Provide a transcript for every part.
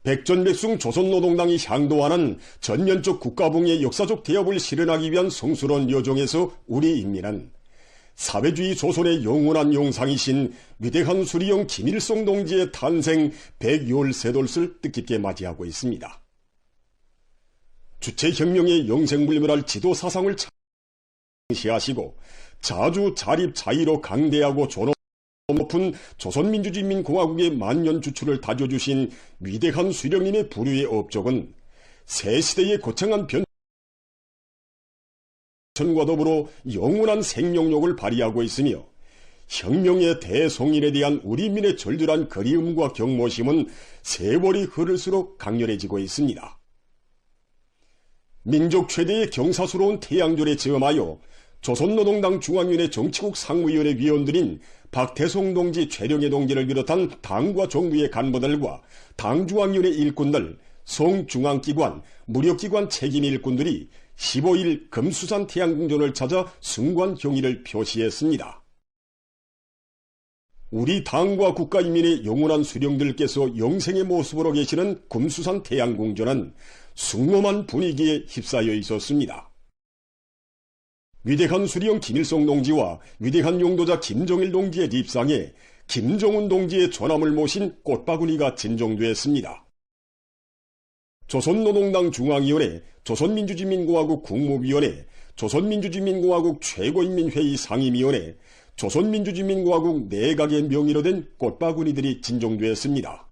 백전백승 조선노동당이 향도하는 전면적 국가봉의 역사적 대업을 실현하기 위한 성스러운 여정에서 우리 인민은 사회주의 조선의 영원한 용상이신 위대한 수리형 김일성 동지의 탄생 113돌을 뜻깊게 맞이하고 있습니다. 주체혁명의 영생불멸할 지도사상을 창시하시고 자주 자립자의로 강대하고 존엄 높은 조선민주주의인민공화국의 만년 주축을 다져주신 위대한 수령님의 부류의 업적은 새 시대의 거창한 변천과 더불어 영원한 생명력을 발휘하고 있으며 혁명의 대송인에 대한 우리 민의 절절한 그리움과 경모심은 세월이 흐를수록 강렬해지고 있습니다. 민족 최대의 경사스러운 태양절에 즈음하여 조선노동당 중앙위원회 정치국 상무위원회 위원들인 박태송 동지, 최령해 동지를 비롯한 당과 정부의 간부들과 당중앙위원회 일꾼들, 성중앙기관, 무력기관 책임 일꾼들이 15일 금수산 태양궁전을 찾아 승관 경의를 표시했습니다. 우리 당과 국가인민의 영원한 수령들께서 영생의 모습으로 계시는 금수산 태양궁전은 숭엄한 분위기에 휩싸여 있었습니다. 위대한 수령 김일성 동지와 위대한 용도자 김정일 동지의 립상에 김정은 동지의 존함을 모신 꽃바구니가 진정되었습니다. 조선노동당 중앙위원회, 조선민주주의인민공화국 국무위원회, 조선민주주의인민공화국 최고인민회의 상임위원회, 조선민주주의인민공화국 내각의 명의로 된 꽃바구니들이 진정되었습니다.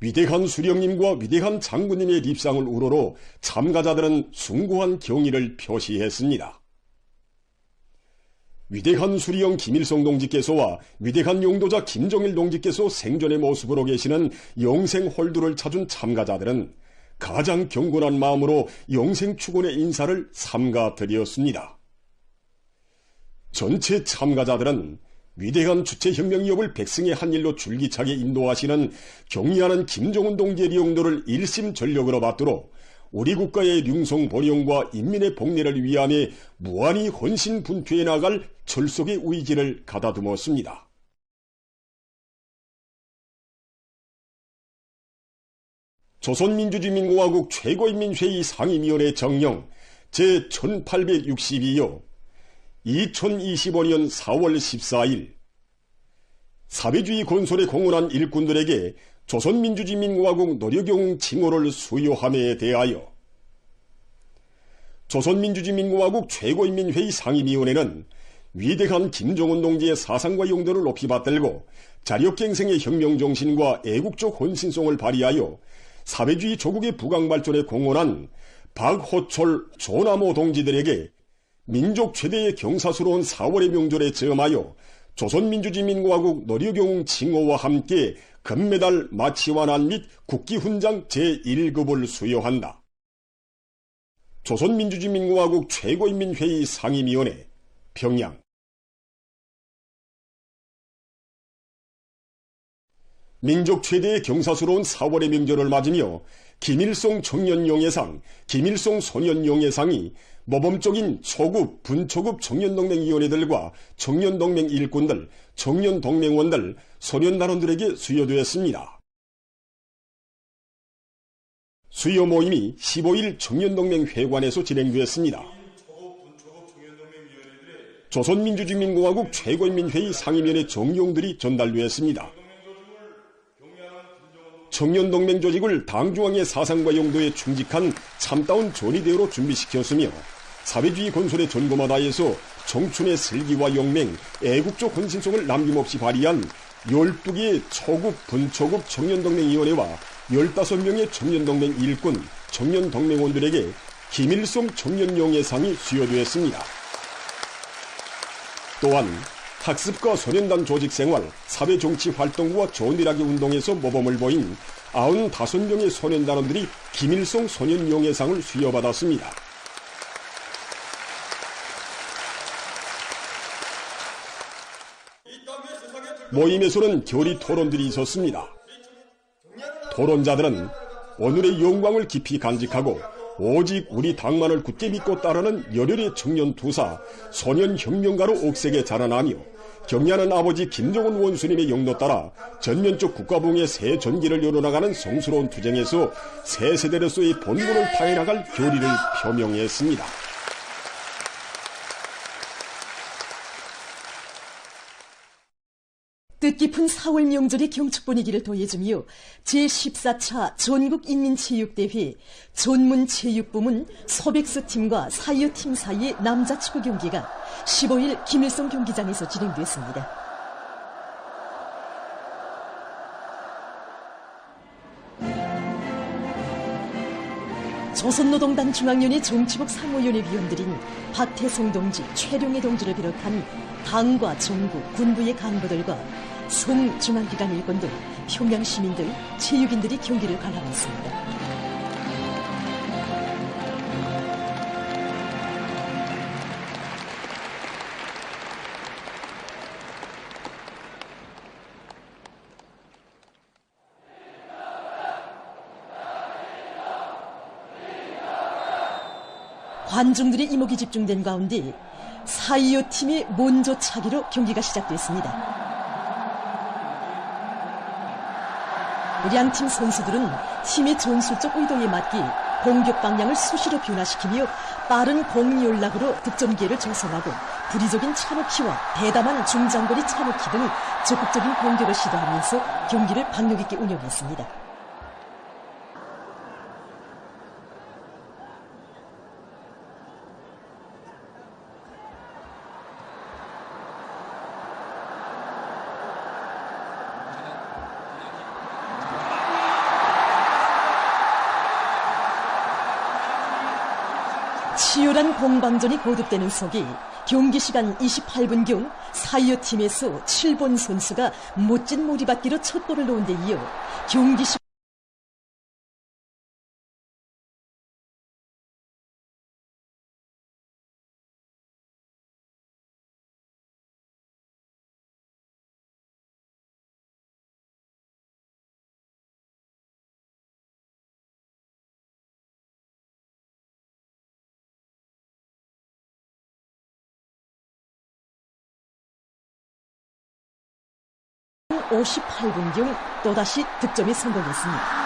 위대한 수령님과 위대한 장군님의 립상을 우러러 참가자들은 숭고한 경의를 표시했습니다. 위대한 수령 김일성 동지께서와 위대한 용도자 김정일 동지께서 생전의 모습으로 계시는 영생홀두를 찾은 참가자들은 가장 경건한 마음으로 영생축원의 인사를 삼가 드렸습니다. 전체 참가자들은 위대한 주체혁명위협을 백승의 한 일로 줄기차게 인도하시는 경의하는 김정은 동지의 용도를 일심전력으로 받들어 우리 국가의 융성번영과 인민의 복리를 위함에 무한히 헌신분투해 나갈 철석의 의지를 가다듬었습니다. 조선민주주의인민공화국 최고인민회의 상임위원회 정령 제1862호 2025년 4월 14일 사회주의 건설에 공헌한 일꾼들에게 조선민주주의인민공화국 노력용 칭호를 수여함에 대하여 조선민주주의인민공화국 최고인민회의 상임위원회는 위대한 김정은 동지의 사상과 용도를 높이 받들고 자력갱생의 혁명정신과 애국적 헌신성을 발휘하여 사회주의 조국의 부강발전에 공헌한 박호철, 조남호 동지들에게 민족 최대의 경사스러운 4월의 명절에 즈음하여 조선민주주의인민공화국 노력용 칭호와 함께 금메달 마치환환 및 국기훈장 제1급을 수여한다. 조선민주주의인민공화국 최고인민회의 상임위원회 평양. 민족 최대의 경사스러운 4월의 명절을 맞으며 김일성 청년영예상, 김일성 소년영예상이 모범적인 초급, 분초급 청년동맹위원회들과 청년동맹 일꾼들, 청년동맹원들, 소년단원들에게 수여되었습니다. 수여 모임이 15일 청년동맹 회관에서 진행되었습니다. 조선민주주의인민공화국 최고인민회의 상임위원회 정용들이 전달되었습니다. 청년동맹 조직을 당중앙의 사상과 용도에 충직한 참다운 전위대우로 준비시켰으며 사회주의 건설의 전공을 다해서 청춘의 슬기와 용맹, 애국적 헌신성을 남김없이 발휘한 12개의 초급, 분초급 청년동맹위원회와 15명의 청년동맹 일꾼, 청년동맹원들에게 김일성 청년영예상이 수여되었습니다. 또한 학습과 소년단 조직생활, 사회정치활동부와 조은일하기 운동에서 모범을 보인 95명의 소년단원들이 김일성 소년영예상을 수여받았습니다. 모임에서는 결의 토론들이 있었습니다. 토론자들은 오늘의 영광을 깊이 간직하고 오직 우리 당만을 굳게 믿고 따르는 열혈의 청년 투사, 소년 혁명가로 억세게 자라나며 경의하는 아버지 김정은 원수님의 영도 따라 전면적 국가봉의 새 전기를 열어나가는 성스러운 투쟁에서 새 세대로서의 본분을 다해나갈 결의를 표명했습니다. 뜻깊은 4월 명절의 경축 분위기를 더해주며 제14차 전국인민체육대회 전문체육부문 소백수팀과 사이어팀 사이의 남자 축구 경기가 15일 김일성 경기장에서 진행됐습니다. 조선노동당 중앙위원회 정치국 상무위원회 위원들인 박태송 동지, 최룡해 동지를 비롯한 당과 정부, 군부의 간부들과 성중앙기관 일꾼 등 평양 시민들, 체육인들이 경기를 관람했습니다. 관중들의 이목이 집중된 가운데 사이어 팀의 먼저 차기로 경기가 시작됐습니다. 양팀 선수들은 팀의 전술적 의도에 맞게 공격 방향을 수시로 변화시키며 빠른 공 연락으로 득점 기회를 조성하고 부리적인 차놓기와 대담한 중장거리 차놓기 등 적극적인 공격을 시도하면서 경기를 박력 있게 운영했습니다. 치열한 공방전이 거듭되는 속에 경기 시간 28분경 사이어 팀에서 7번 선수가 멋진 몰이받기로 첫 골을 넣은 데 이어 경기 시간 후 58분경 또다시 득점에 성공했습니다.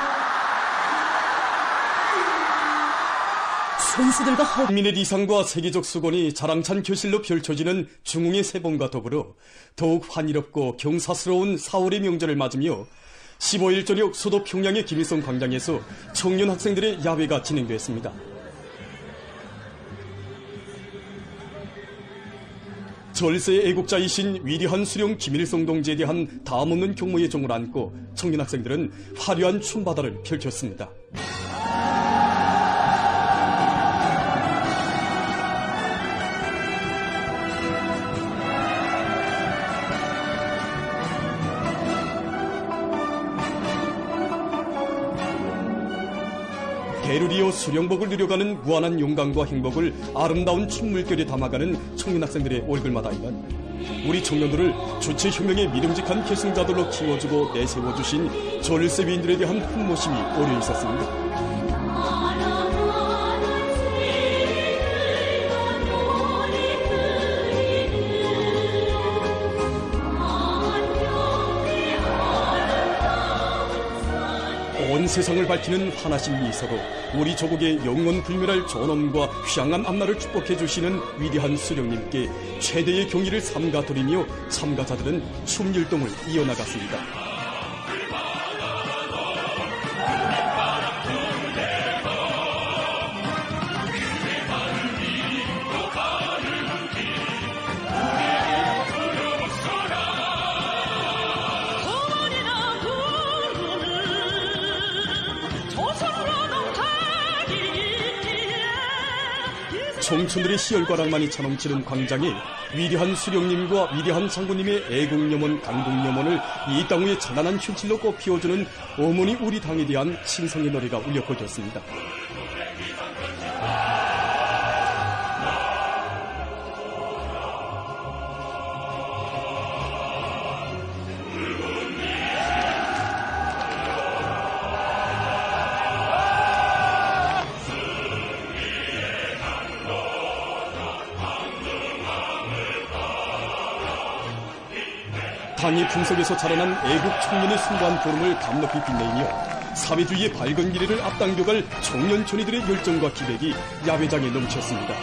선수들과 국민의 리상과 세계적 수건이 자랑찬 교실로 펼쳐지는 중흥의 새봄과 더불어 더욱 환희롭고 경사스러운 4월의 명절을 맞으며 15일 저녁 수도 평양의 김일성 광장에서 청년 학생들의 야외가 진행됐습니다. 절세의 애국자이신 위대한 수령 김일성 동지에 대한 다음없는 경모의 종을 안고 청년 학생들은 화려한 춤바다를 펼쳤습니다. 대를 이어 수령복을 누려가는 무한한 영광과 행복을 아름다운 춤물결에 담아가는 청년 학생들의 얼굴마다에는 우리 청년들을 주체 혁명의 믿음직한 계승자들로 키워주고 내세워주신 절세 위인들에 대한 훈모심이 오려 있었습니다. 온 세상을 밝히는 환하신 미소로 우리 조국의 영원 불멸할 존엄과 휘황한 앞날을 축복해 주시는 위대한 수령님께 최대의 경의를 삼가 드리며 참가자들은 춤율동을 이어나갔습니다. 청춘들의 희열과 낭만이 차넘치는 광장에 위대한 수령님과 위대한 장군님의 애국염원, 강국염원을 이 땅 위에 찬란한 흉칠로 꽃피워주는 어머니 우리 당에 대한 신성의 노래가 울려 퍼졌습니다. 항해 풍속에서 자라난 애국 청년의 숭고한 보름을 감높이 빛내며 사회주의의 밝은 미래를 앞당겨갈 청년 전이들의 열정과 기백이 야외장에 넘쳤습니다.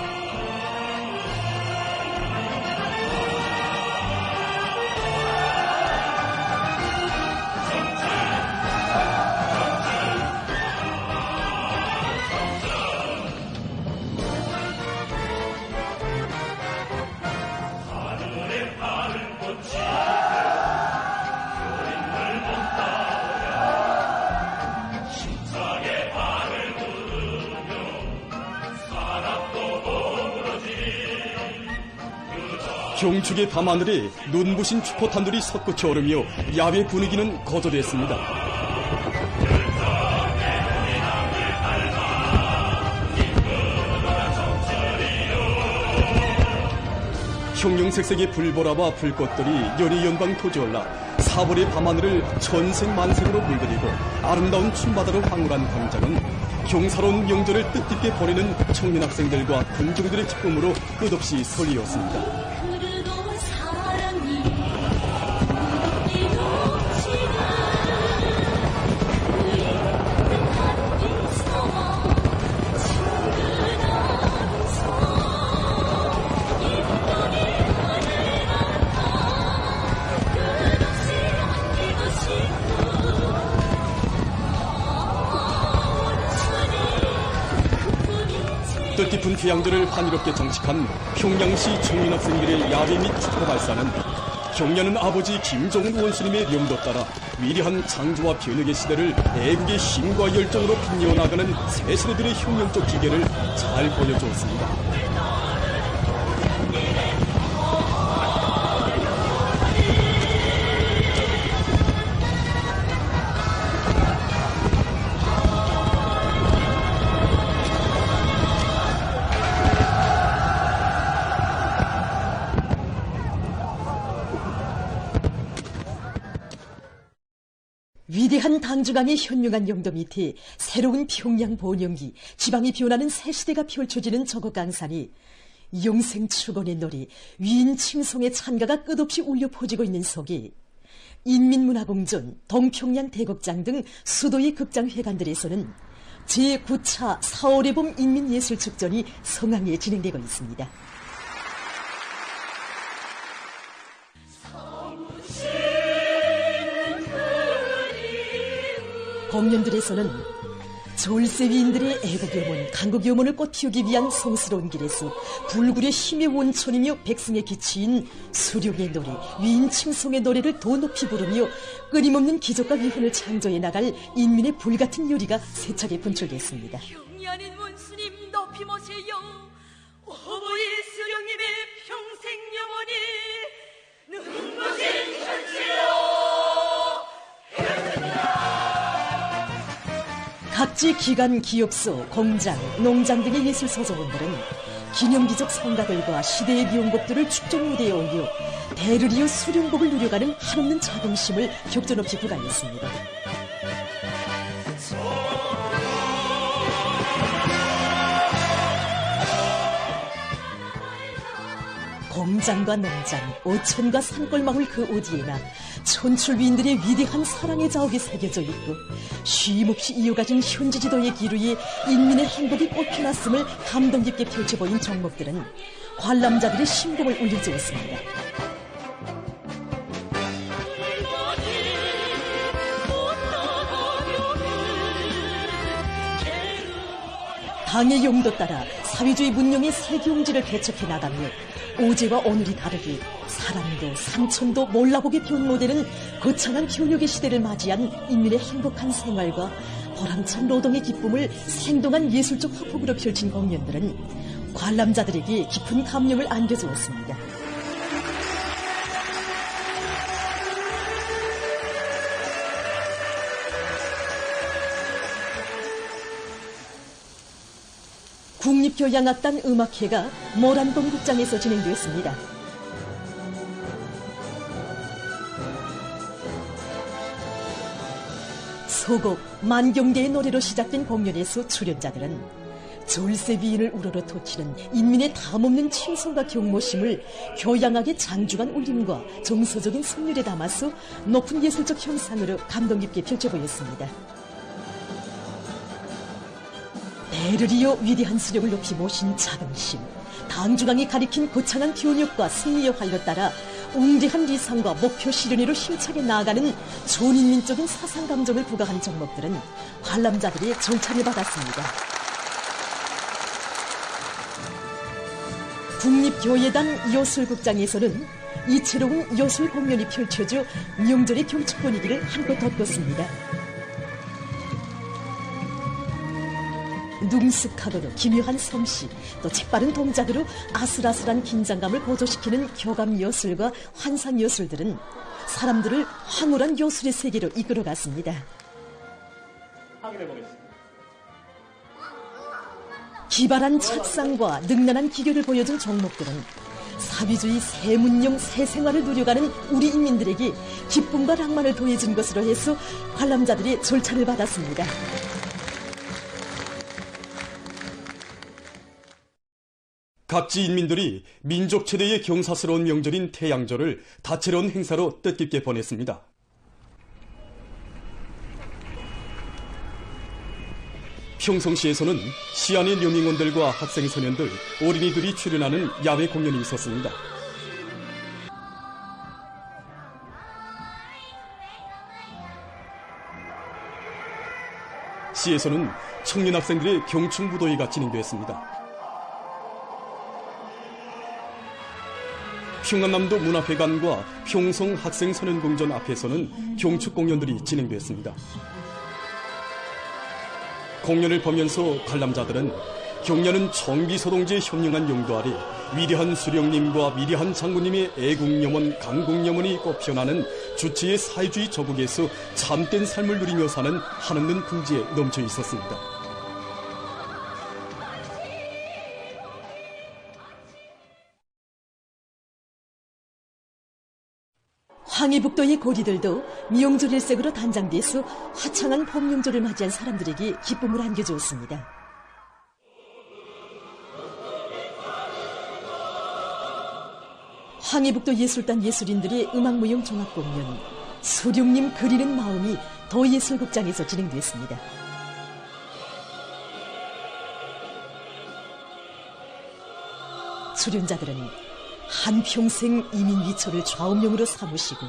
경축의 밤하늘에 눈부신 축포탄들이 솟구쳐 오르며 야외 분위기는 거절했습니다. 형형색색의 불보라와 불꽃들이 연희연방 토지올라 사월의 밤하늘을 천생만생으로 물들이고 아름다운 춤바다로 황홀한 광장은 경사로운 명절을 뜻깊게 보내는 청년 학생들과 군중들의 기쁨으로 끝없이 설리었습니다. 뜻깊은 태양절을 환희롭게 장식한 평양시 청년학생들의 야외 및 축포 발사는 경려는 아버지 김정은 원수님의 명도 따라 위대한 창조와 변혁의 시대를 애국의 힘과 열정으로 빛내어 나가는 새 세대들의 혁명적 기계를 잘 보여주었습니다. 위대한 당중앙의 현명한 영도 밑에 새로운 평양 본영기, 지방이 변하는 새 시대가 펼쳐지는 저곡 강산이 영생 축원의 노래, 위인 칭송의 찬가가 끝없이 울려 퍼지고 있는 속에 인민문화공전, 동평양 대극장 등 수도의 극장회관들에서는 제9차 4월의 봄 인민예술축전이 성황리에 진행되고 있습니다. 공연들에서는 졸세 위인들의 애국요문, 강국요문을 꽃피우기 위한 성스러운 길에서 불굴의 힘의 원천이며 백성의 기치인 수령의 노래, 위인 칭송의 노래를 더 높이 부르며 끊임없는 기적과 위훈을 창조해 나갈 인민의 불같은 요리가 세차게 분출됐습니다. 경리하는 원수님 높이 모세요. 어버이 수령님의 평생 영원히 눈부신 현실로 각지 기관, 기업소, 공장, 농장 등의 예술 소속원들은 기념비적 성가들과 시대의 미용곡들을 축전 무대에 올려 대를 이어 수령복을 누려가는 한없는 자긍심을 격전없이 부각했습니다. 공장과 농장, 어촌과 산골마을 그 어디에나 촌출위인들의 위대한 사랑의 자욱이 새겨져 있고 쉼없이 이어가진 현지지도의 기류에 인민의 행복이 꽃피났음을 감동 깊게 펼쳐보인 종목들은 관람자들의 심금을 울려주었습니다. 당의 용도 따라 사회주의 문명의 새 경지를 개척해 나가며 어제와 오늘이 다르게 사랑도 삼촌도 몰라보게 변모되는 거창한 변혁의 시대를 맞이한 인민의 행복한 생활과 보람찬 노동의 기쁨을 생동한 예술적 화폭으로 펼친 공연들은 관람자들에게 깊은 감명을 안겨주었습니다. 국립교향악단 음악회가 모란봉 극장에서 진행됐습니다. 소곡 만경대의 노래로 시작된 공연에서 출연자들은 졸세비인을 우러러 토치는 인민의 담없는 충성과 경모심을 교양하게 장중한 울림과 정서적인 선율에 담아서 높은 예술적 형상으로 감동 깊게 펼쳐보였습니다. 배를 이어 위대한 수령을 높이 모신 자긍심, 당중앙이 가리킨 거창한 교육과 승리의 활로 따라 웅대한 리상과 목표 실현으로 힘차게 나아가는 존인민적인 사상 감정을 부각한 정목들은 관람자들의 절찬을 받았습니다. 국립교예단 여술극장에서는 이채로운 여술 공연이 펼쳐져 명절의 경축 분위기를 한껏 덮었습니다. 능숙하고도 기묘한 솜씨, 또 책바른 동작으로 아슬아슬한 긴장감을 고조시키는 교감 여술과 환상 여술들은 사람들을 황홀한 여술의 세계로 이끌어갔습니다. 기발한 착상과 능란한 기교를 보여준 종목들은 사비주의 새문용 새생활을 누려가는 우리 인민들에게 기쁨과 낭만을 더해준 것으로 해서 관람자들의 절찬을 받았습니다. 각지 인민들이 민족 최대의 경사스러운 명절인 태양절을 다채로운 행사로 뜻깊게 보냈습니다. 평성시에서는 시안의 여민원들과 학생 소년들, 어린이들이 출연하는 야외 공연이 있었습니다. 시에서는 청년 학생들의 경축무도회가 진행됐습니다. 평안남도 문화회관과 평성 학생선언공전 앞에서는 경축 공연들이 진행됐습니다. 공연을 보면서 관람자들은 경려는 정비소동지의 현명한 용도 아래 위대한 수령님과 위대한 장군님의 애국염원, 강국염원이 꽃피어나는 주치의 사회주의 조국에서 참된 삶을 누리며 사는 한없는 긍지에 넘쳐 있었습니다. 황해북도의 고리들도 명절 일색으로 단장돼서 화창한 봄명절을 맞이한 사람들에게 기쁨을 안겨주었습니다. 황해북도 예술단 예술인들의 음악무용 종합공연 수령님 그리는 마음이 더예술극장에서 진행됐습니다. 출연자들은 한평생 이민위초를 좌우명으로 삼으시고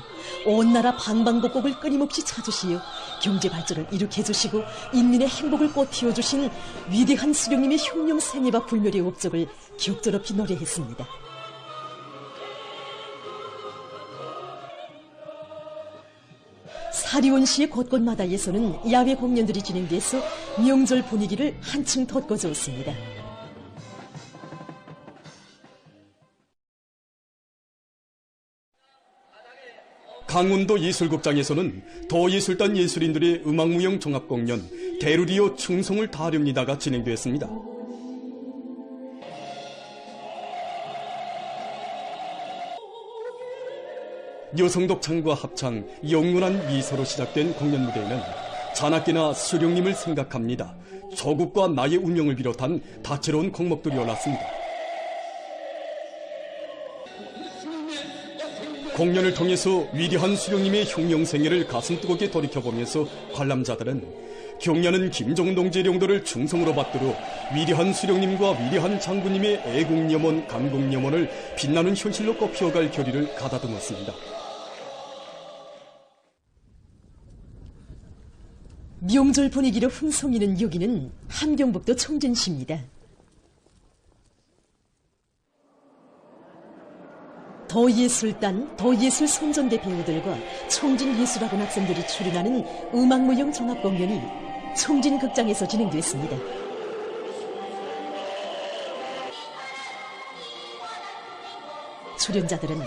온 나라 방방곡곡을 끊임없이 찾으시어 경제발전을 일으켜주시고 인민의 행복을 꽃피워주신 위대한 수령님의 흉룡 생애와 불멸의 업적을 격조롭게 노래했습니다. 사리원시의 곳곳마다에서는 야외 공연들이 진행돼서 명절 분위기를 한층 돋궈주었습니다. 강원도 예술극장에서는 더예술단 예술인들의 음악무용 종합공연 대루리오 충성을 다하렵니다가 진행됐습니다. 여성독창과 합창, 영문한 미소로 시작된 공연 무대에는 잔악기나 수령님을 생각합니다, 조국과 나의 운명을 비롯한 다채로운 곡목들이 올랐습니다. 공연을 통해서 위대한 수령님의 흉룡생애를 가슴 뜨겁게 돌이켜보면서 관람자들은 경려는 김정은 동지의 용도를 충성으로 받들어 위대한 수령님과 위대한 장군님의 애국염원, 강국염원을 빛나는 현실로 꽃피워갈 결의를 가다듬었습니다. 명절 분위기로 흥성이는 여기는 함경북도 청진시입니다. 더예술단, 더예술 선전대 배우들과 청진예술학원 학생들이 출연하는 음악무용 종합공연이 청진극장에서 진행됐습니다. 출연자들은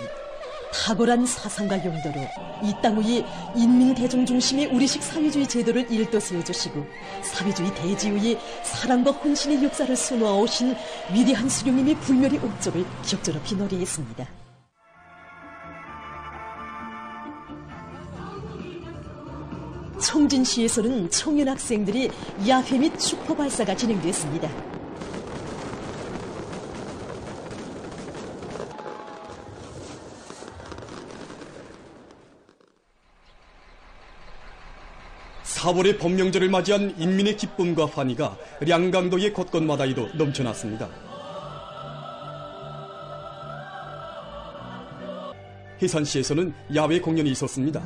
탁월한 사상과 용도로 이 땅 위에 인민 대중 중심의 우리식 사회주의 제도를 일떠세워주시고 사회주의 대지 위에 사랑과 헌신의 역사를 수놓아오신 위대한 수령님의 불멸의 업적을 격조롭게 노래했습니다. 청진시에서는 청년 학생들의 야회 및 축포 발사가 진행됐습니다. 4월의 법명절을 맞이한 인민의 기쁨과 환희가 량강도의 곳곳마다에도 넘쳐났습니다. 해산시에서는 야외 공연이 있었습니다.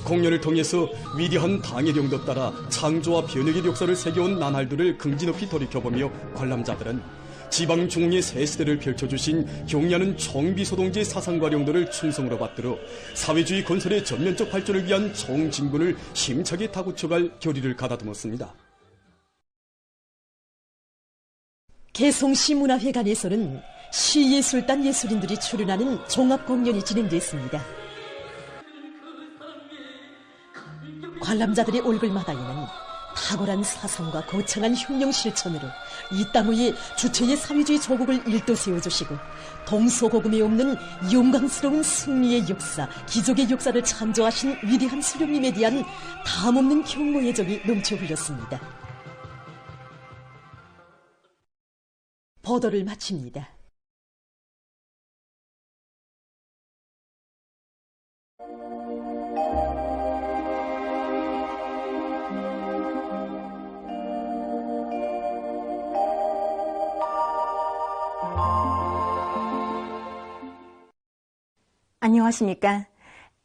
공연을 통해서 위대한 당해령도 따라 창조와 변혁의 역사를 새겨온 나날들을 긍지 높이 돌이켜보며 관람자들은 지방 중흥의 새 시대를 펼쳐주신 경리하는 정비소동지의 사상과 령도를 충성으로 받들어 사회주의 건설의 전면적 발전을 위한 정진군을 힘차게 다구쳐갈 결의를 가다듬었습니다. 개성시 문화회관에서는 시예술단 예술인들이 출연하는 종합공연이 진행됐습니다. 관람자들의 얼굴마다에는 탁월한 사상과 거창한 혁명 실천으로 이 땅 위에 주체의 사회주의 조국을 일도 세워주시고 동서고금에 없는 영광스러운 승리의 역사, 기적의 역사를 창조하신 위대한 수령님에 대한 담없는 경모의 정이 넘쳐 흘렸습니다. 보도를 마칩니다. 안녕하십니까.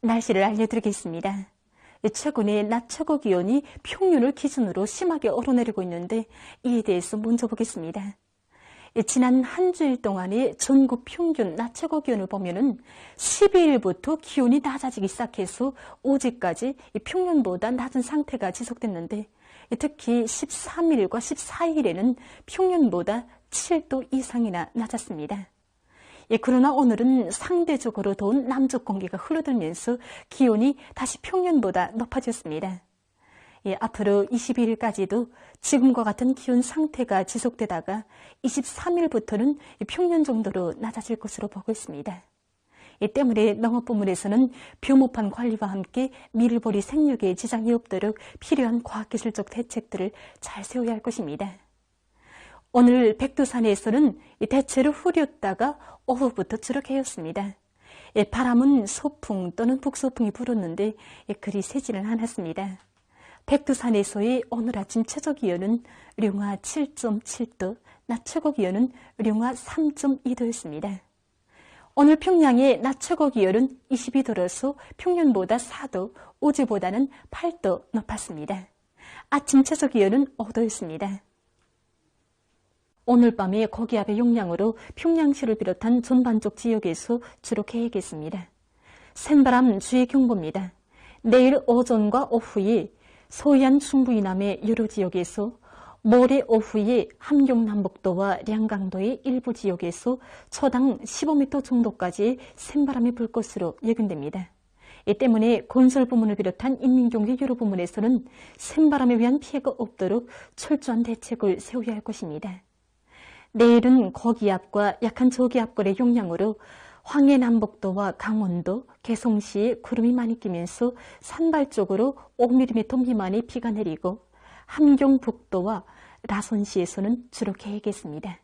날씨를 알려드리겠습니다. 최근에 낮 최고 기온이 평년을 기준으로 심하게 오르내리고 있는데 이에 대해서 먼저 보겠습니다. 지난 한 주일 동안의 전국 평균 낮 최고 기온을 보면은 12일부터 기온이 낮아지기 시작해서 어제까지 평년보다 낮은 상태가 지속됐는데 특히 13일과 14일에는 평년보다 7도 이상이나 낮았습니다. 그러나 오늘은 상대적으로 더운 남쪽 공기가 흘러들면서 기온이 다시 평년보다 높아졌습니다. 앞으로 22일까지도 지금과 같은 기온 상태가 지속되다가 23일부터는 평년 정도로 낮아질 것으로 보고 있습니다. 이 때문에 농업 부문에서는 벼모판 관리와 함께 밀보리 생육에 지장이 없도록 필요한 과학기술적 대책들을 잘 세워야 할 것입니다. 오늘 백두산에서는 대체로 흐렸다가 오후부터 주로 개었습니다. 바람은 소풍 또는 북소풍이 불었는데 그리 세지는 않았습니다. 백두산에서의 오늘 아침 최저기온은 령화 7.7도, 낮 최고기온은 령화 3.2도였습니다. 오늘 평양의 낮 최고기온은 22도로서 평년보다 4도, 어제보다는 8도 높았습니다. 아침 최저기온은 5도였습니다. 오늘 밤에 고기압의 영향으로 평양시를 비롯한 전반적 지역에서 주로 개겠습니다. 센바람 주의경보입니다. 내일 오전과 오후에 서해안 충북 이남의 여러 지역에서, 모레 오후에 함경남북도와 량강도의 일부 지역에서 초당 15m 정도까지의 센바람이 불 것으로 예견됩니다. 이 때문에 건설 부문을 비롯한 인민경제 여러 부문에서는 센바람에 의한 피해가 없도록 철저한 대책을 세워야 할 것입니다. 내일은 고기압과 약한 저기압골의 영향으로 황해남북도와 강원도, 개성시에 구름이 많이 끼면서 산발적으로 5mm 미만의 비가 내리고 함경북도와 라선시에서는 주로 개겠습니다.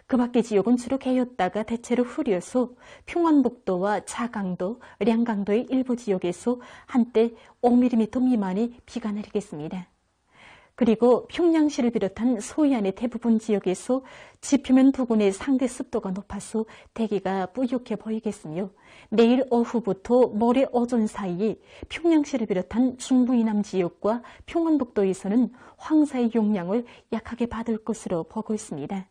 그 밖의 지역은 주로 개였다가 대체로 흐려서 평안북도와 자강도, 량강도의 일부 지역에서 한때 5mm 미만의 비가 내리겠습니다. 그리고 평양시를 비롯한 서해안의 대부분 지역에서 지표면 부근의 상대 습도가 높아서 대기가 뿌옇게 보이겠으며, 내일 오후부터 모레 오전 사이에 평양시를 비롯한 중부 이남 지역과 평안북도에서는 황사의 영향을 약하게 받을 것으로 보고 있습니다.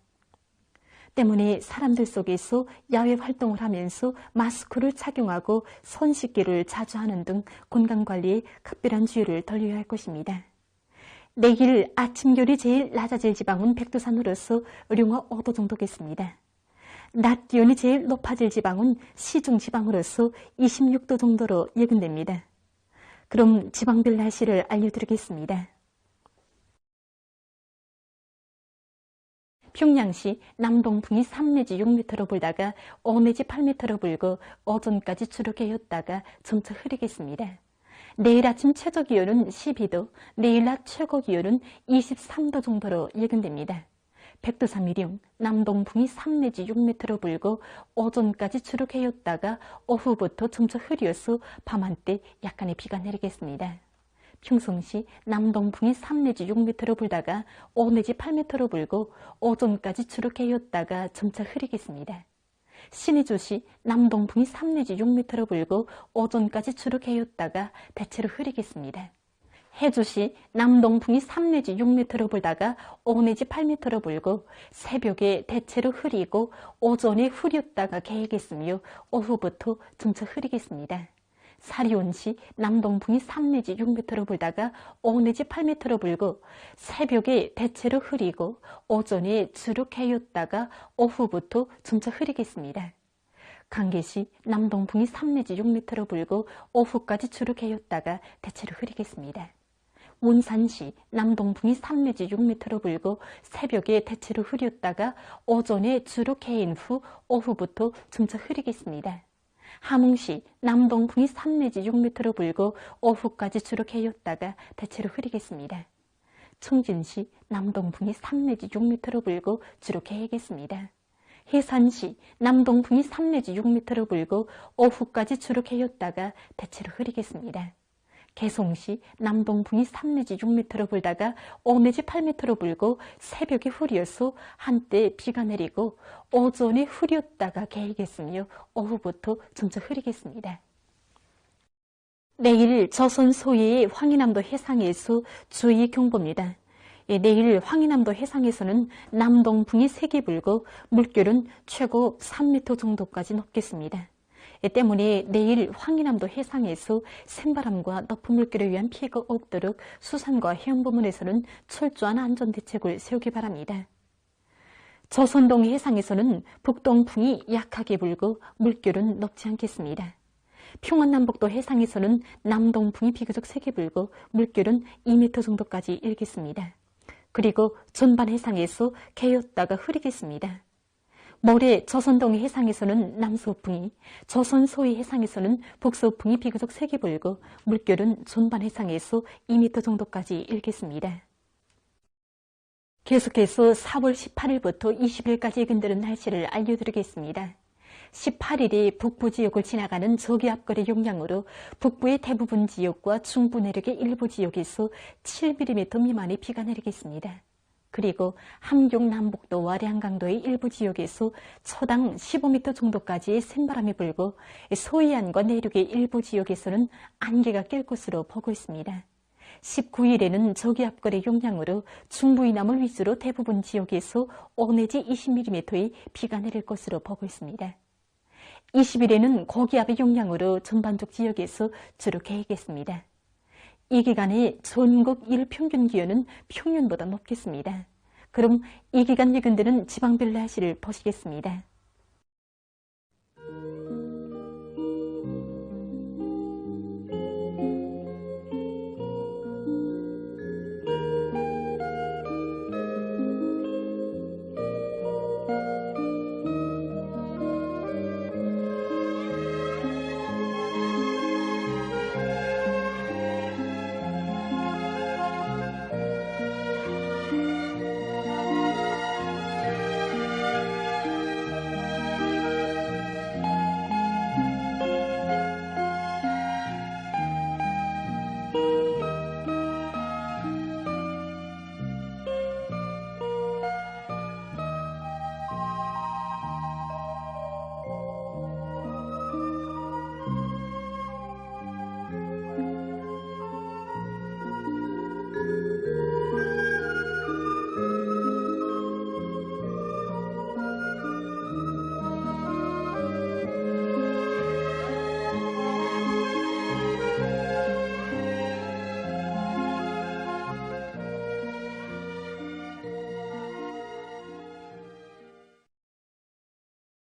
때문에 사람들 속에서 야외 활동을 하면서 마스크를 착용하고 손 씻기를 자주 하는 등 건강관리에 각별한 주의를 돌려야 할 것입니다. 내일 아침 기온이 제일 낮아질 지방은 백두산으로서 령화 5도 정도겠습니다. 낮 기온이 제일 높아질 지방은 시중 지방으로서 26도 정도로 예견됩니다. 그럼 지방별 날씨를 알려드리겠습니다. 평양시 남동풍이 3 내지 6m로 불다가 5 내지 8m로 불고 오전까지 주로 개였다가 점차 흐리겠습니다. 내일 아침 최저기온은 12도, 내일 낮 최고기온은 23도 정도로 예견됩니다. 백두산미령 남동풍이 3 내지 6m로 불고 오전까지 주룩 해였다가 오후부터 점차 흐려서 밤 한때 약간의 비가 내리겠습니다. 평성시 남동풍이 3 내지 6m로 불다가 5 내지 8m로 불고 오전까지 주룩 해였다가 점차 흐리겠습니다. 신의주시 남동풍이 3 내지 6m로 불고 오전까지 주룩 해였다가 대체로 흐리겠습니다. 해주시 남동풍이 3 내지 6m로 불다가 5 내지 8m로 불고 새벽에 대체로 흐리고 오전에 흐렸다가 개겠으며 오후부터 점차 흐리겠습니다. 사리온시 남동풍이 3 내지 6m로 불다가 5 내지 8m로 불고 새벽에 대체로 흐리고 오전에 주룩 해였다가 오후부터 점차 흐리겠습니다. 강계시 남동풍이 3 내지 6m로 불고 오후까지 주룩 해였다가 대체로 흐리겠습니다. 원산시 남동풍이 3 내지 6m로 불고 새벽에 대체로 흐렸다가 오전에 주룩 해인 후 오후부터 점차 흐리겠습니다. 함흥시 남동풍이 3 내지 6m로 불고 오후까지 주룩 해였다가 대체로 흐리겠습니다. 청진시 남동풍이 3 내지 6m로 불고 주룩 해야겠습니다. 해산시 남동풍이 3 내지 6m로 불고 오후까지 주룩 해였다가 대체로 흐리겠습니다. 개송시 남동풍이 3 내지 6m로 불다가 5 내지 8m로 불고 새벽에 흐려서 한때 비가 내리고 오전에 흐렸다가 개겠으며 오후부터 점차 흐리겠습니다. 내일 조선 소해의 황해남도 해상에서 주의 경보입니다. 내일 황해남도 해상에서는 남동풍이 세게 불고 물결은 최고 3m 정도까지 높겠습니다. 때문에 내일 황해남도 해상에서 샘바람과 높은 물결에 의한 피해가 없도록 수산과 해양부문에서는 철저한 안전대책을 세우기 바랍니다. 조선동 해상에서는 북동풍이 약하게 불고 물결은 높지 않겠습니다. 평안남북도 해상에서는 남동풍이 비교적 세게 불고 물결은 2m 정도까지 일겠습니다. 그리고 전반 해상에서 개였다가 흐리겠습니다. 모레 조선동 해상에서는 남서풍이, 조선 소위 해상에서는 북서풍이 비교적 세게 불고 물결은 전반 해상에서 2m 정도까지 일겠습니다. 계속해서 4월 18일부터 20일까지 예견되는 날씨를 알려드리겠습니다. 18일이 북부 지역을 지나가는 저기압거리 영향으로 북부의 대부분 지역과 중부 내륙의 일부 지역에서 7mm 미만의 비가 내리겠습니다. 그리고 함경 남북도와 량강도의 일부 지역에서 초당 15m 정도까지의 샘바람이 불고 소해안과 내륙의 일부 지역에서는 안개가 낄 것으로 보고 있습니다. 19일에는 저기압거리 영향으로 중부 이남을 위주로 대부분 지역에서 5 내지 20mm의 비가 내릴 것으로 보고 있습니다. 20일에는 고기압의 영향으로 전반적 지역에서 주로 개겠습니다. 이 기간에 전국 일평균 기온은 평년보다 높겠습니다. 그럼 이 기간 예견되는 지방별 날씨를 보시겠습니다.